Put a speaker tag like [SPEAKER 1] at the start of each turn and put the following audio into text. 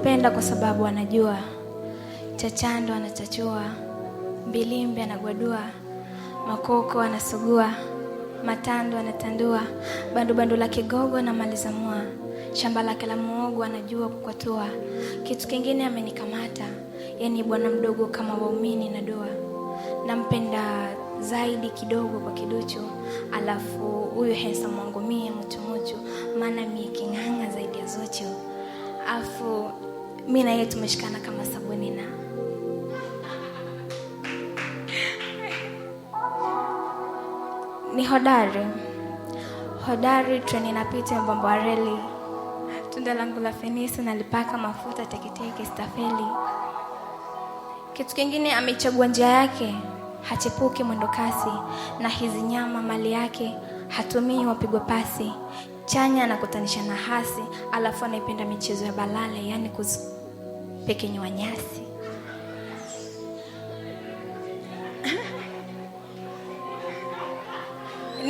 [SPEAKER 1] nampenda kwa sababu anajua. Chachando anachachua, Bilimbi anagwadua, Makoko anasugua, Matando anatandua, bandu la Kigogo na malizamua, shamba lake la muogo anajua kukwatua. Kitu kingine amenikamata, yani bwana mdogo kama waumini na dua. Nampenda zaidi kidogo kwa kiduchu, alafu huyu handsome wangu mie mtu, maana mie kinganga zaidi ya Zuchu. Alafu mimi na yeye tumeshikana kama sabuni na ni hodari treni napita mbombo wa reli. Tunda langu la fenisi nalipaka mafuta teketeke stafeli. Kitu kingine amechagua njia yake, hachepuki mwendo kasi, na hizi nyama mali yake hatumii wapigwa pasi. Chanya anakutanisha na hasi, alafu anaipenda michezo ya balale, yani kuzipekenywa nyasi.